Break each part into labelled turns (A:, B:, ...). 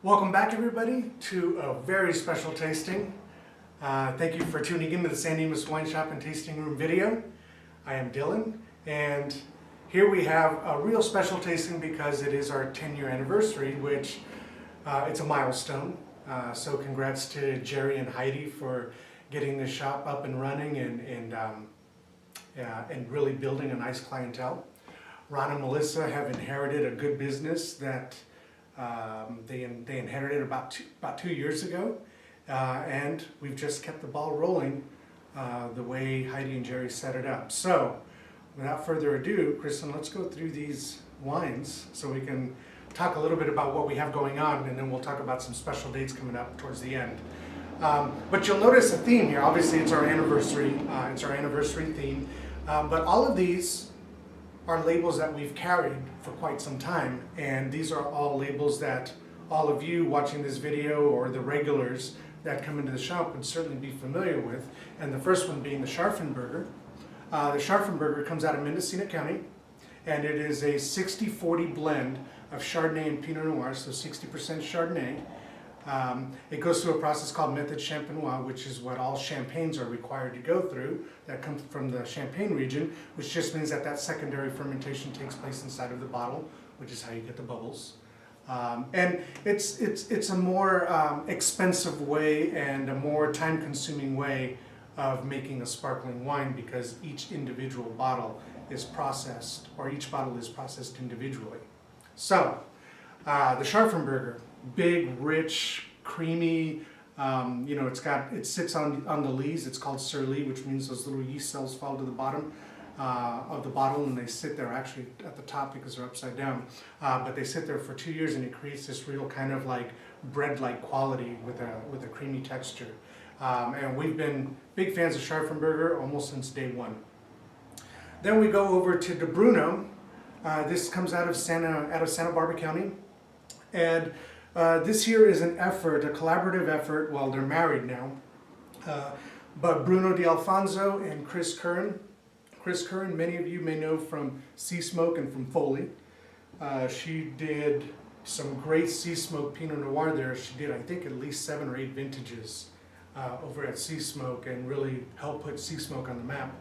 A: Welcome back, everybody, to a very special tasting. Thank you for tuning into the Dimas Wine Shop and Tasting Room video. I am Dylan, and here we have a real special tasting because it is our 10-year anniversary, which it's a milestone. So congrats to Jerry and Heidi for getting the shop up and running and really building a nice clientele. Ron and Melissa have inherited a good business that they inherited about 2 years ago, and we've just kept the ball rolling the way Heidi and Jerry set it up. So, without further ado, Kristen, let's go through these wines so we can talk a little bit about what we have going on, and then we'll talk about some special dates coming up towards the end. But you'll notice a theme here. Obviously, it's our anniversary. It's our anniversary theme. But all of these are labels that we've carried for quite some time, and these are all labels that all of you watching this video or the regulars that come into the shop would certainly be familiar with. And the first one being the Scharfenberger. The Scharfenberger comes out of Mendocino County, and it is a 60-40 blend of Chardonnay and Pinot Noir, so 60% Chardonnay. It goes through a process called method champenois, which is what all champagnes are required to go through that come from the Champagne region, which just means that that secondary fermentation takes place inside of the bottle, which is how you get the bubbles. And it's a more expensive way and a more time-consuming way of making a sparkling wine because each individual bottle is processed, or each bottle is processed individually. So, the Scharfenberger, big, rich, creamy, it sits on the lees. It's called sur lie, which means those little yeast cells fall to the bottom of the bottle, and they sit there actually at the top because they're upside down. But they sit there for 2 years, and it creates this real kind of like bread-like quality with a creamy texture. And we've been big fans of Scharfenberger almost since day one. Then we go over to De Bruno. This comes out of Santa Barbara County, and this here is an effort, a collaborative effort. Well, they're married now, but Bruno D'Alfonso and Chris Curran. Chris Curran, many of you may know from Sea Smoke and from Foley. She did some great Sea Smoke Pinot Noir there. She did, I think, at least 7 or 8 vintages over at Sea Smoke and really helped put Sea Smoke on the map.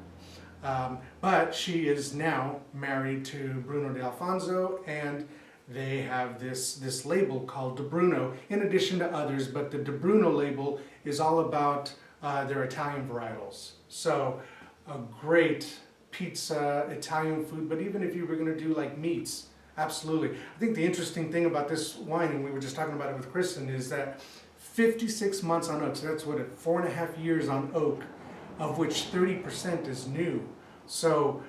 A: But she is now married to Bruno D'Alfonso, and they have this label called De Bruno, in addition to others, but the De Bruno label is all about their Italian varietals. So a great pizza, Italian food, but even if you were going to do like meats, absolutely. I think the interesting thing about this wine, and we were just talking about it with Kristen, is that 56 months on oak, so that's what, 4.5 years on oak, of which 30% is new. So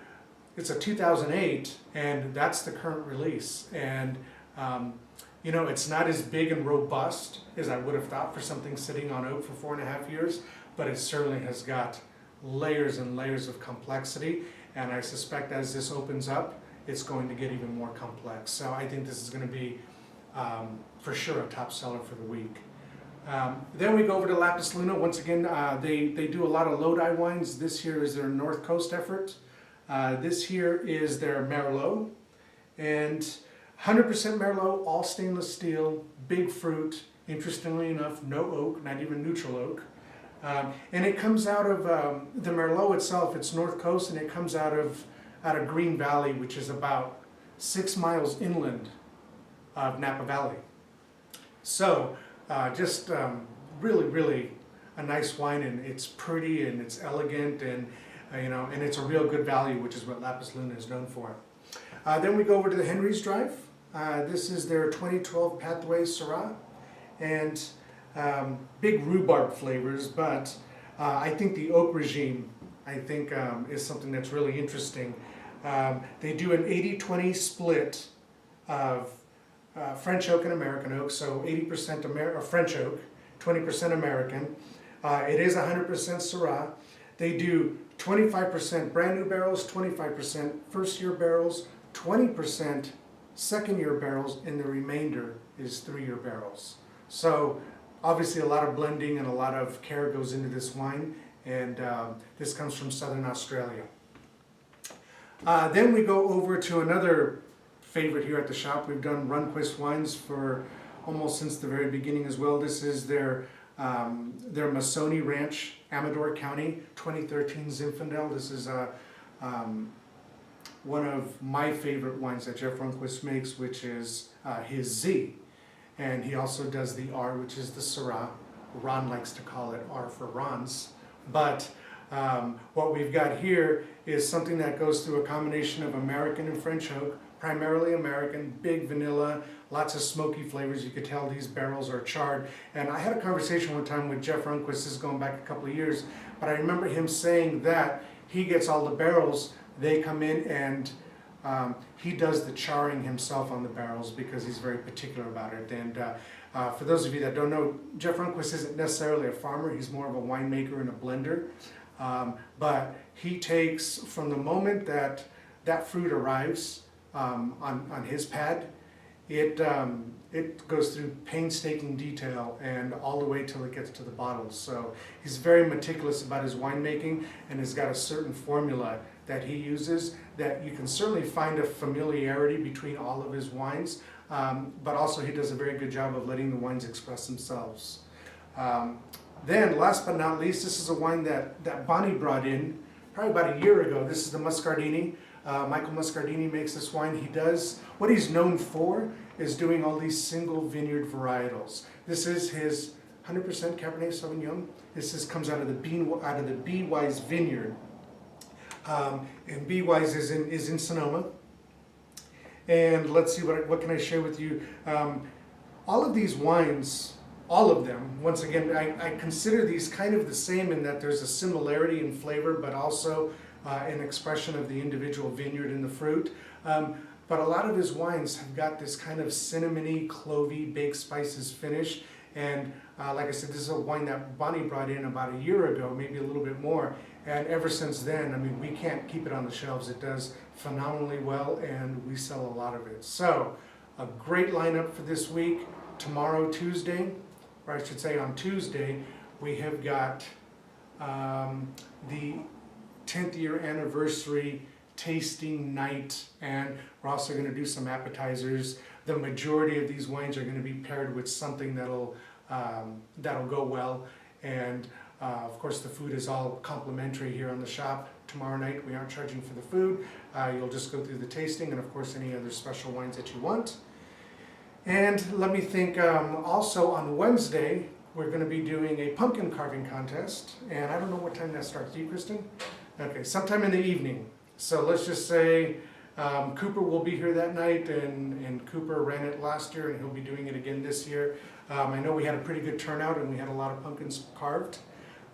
A: it's a 2008, and that's the current release. And, it's not as big and robust as I would have thought for something sitting on oak for 4.5 years, but it certainly has got layers and layers of complexity. And I suspect as this opens up, it's going to get even more complex. So I think this is going to be, for sure, a top seller for the week. Then we go over to Lapis Luna. Once again, they do a lot of Lodi wines. This here is their North Coast effort. This here is their Merlot, and 100% Merlot, all stainless steel, big fruit. Interestingly enough, no oak, not even neutral oak. And it comes out of the Merlot itself. It's North Coast, and it comes out of Green Valley, which is about 6 miles inland of Napa Valley. So, just really, really a nice wine, and it's pretty and it's elegant, and and it's a real good value, which is what Lapis Luna is known for. Then we go over to the Henry's Drive. This is their 2012 Pathway Syrah, and big rhubarb flavors, but I think the oak regime, is something that's really interesting. They do an 80-20 split of French oak and American oak, so 80% French oak, 20% American. It is 100% Syrah. They do 25% brand new barrels, 25% first year barrels, 20% second year barrels, and the remainder is 3-year barrels. So obviously a lot of blending and a lot of care goes into this wine, and this comes from Southern Australia. Then we go over to another favorite here at the shop. We've done Runquist wines for almost since the very beginning as well. This is their Masoni Ranch, Amador County, 2013 Zinfandel. This is one of my favorite wines that Jeff Runquist makes, which is his Z. And he also does the R, which is the Syrah. Ron likes to call it R for Ron's. But what we've got here is something that goes through a combination of American and French oak, primarily American, big vanilla, lots of smoky flavors. You could tell these barrels are charred. And I had a conversation one time with Jeff Runquist, this is going back a couple of years, but I remember him saying that he gets all the barrels, they come in and he does the charring himself on the barrels because he's very particular about it. And for those of you that don't know, Jeff Runquist isn't necessarily a farmer, he's more of a winemaker and a blender. But he takes, from the moment that that fruit arrives on his pad, it goes through painstaking detail and all the way till it gets to the bottles. So he's very meticulous about his winemaking, and has got a certain formula that he uses that you can certainly find a familiarity between all of his wines, but also he does a very good job of letting the wines express themselves. Then, last but not least, this is a wine that Bonnie brought in probably about a year ago. This is the Muscardini. Michael Muscardini makes this wine. He does, what he's known for is doing all these single vineyard varietals. This is his 100% Cabernet Sauvignon. This comes out of the B Wise vineyard. And B Wise is in Sonoma. And let's see, what can I share with you? All of these wines, all of them, once again, I consider these kind of the same in that there's a similarity in flavor, but also an expression of the individual vineyard and the fruit. But a lot of his wines have got this kind of cinnamony, clovey, baked spices finish. And like I said, this is a wine that Bonnie brought in about a year ago, maybe a little bit more. And ever since then, I mean, we can't keep it on the shelves. It does phenomenally well, and we sell a lot of it. So, a great lineup for this week. Tomorrow, Tuesday, or I should say on Tuesday, we have got the 10th year anniversary tasting night, and we're also going to do some appetizers. The majority of these wines are going to be paired with something that'll go well, and of course the food is all complimentary here on the shop. Tomorrow night we aren't charging for the food. You'll just go through the tasting and of course any other special wines that you want. And let me think, also on Wednesday we're going to be doing a pumpkin carving contest, and I don't know what time that starts. Do you, Kristen? Okay, sometime in the evening. So let's just say Cooper will be here that night, and Cooper ran it last year and he'll be doing it again this year. I know we had a pretty good turnout and we had a lot of pumpkins carved.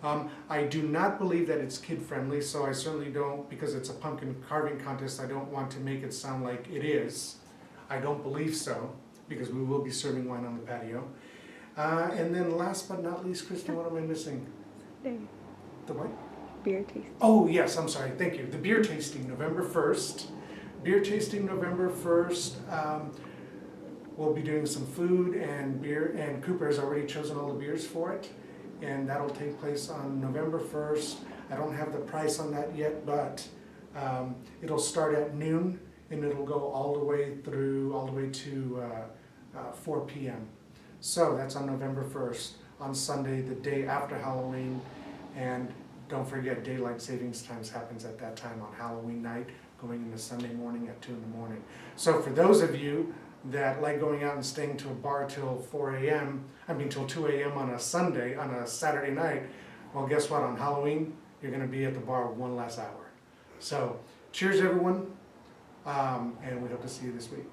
A: I do not believe that it's kid friendly, so I certainly don't, because it's a pumpkin carving contest, I don't want to make it sound like it is. I don't believe so, because we will be serving wine on the patio. And then last but not least, Kristen, what am I missing? The what?
B: Beer tasting.
A: Oh yes, I'm sorry, thank you. The beer tasting, November 1st. Beer tasting, November 1st. We'll be doing some food and beer, and Cooper has already chosen all the beers for it. And that'll take place on November 1st. I don't have the price on that yet, but it'll start at noon and it'll go all the way to 4 p.m. So that's on November 1st, on Sunday, the day after Halloween. And don't forget, daylight savings times happens at that time on Halloween night, going into Sunday morning at 2 in the morning. So for those of you that like going out and staying to a bar till 2 a.m. on a Saturday night, well, guess what? On Halloween, you're going to be at the bar one less hour. So cheers, everyone, and we hope to see you this week.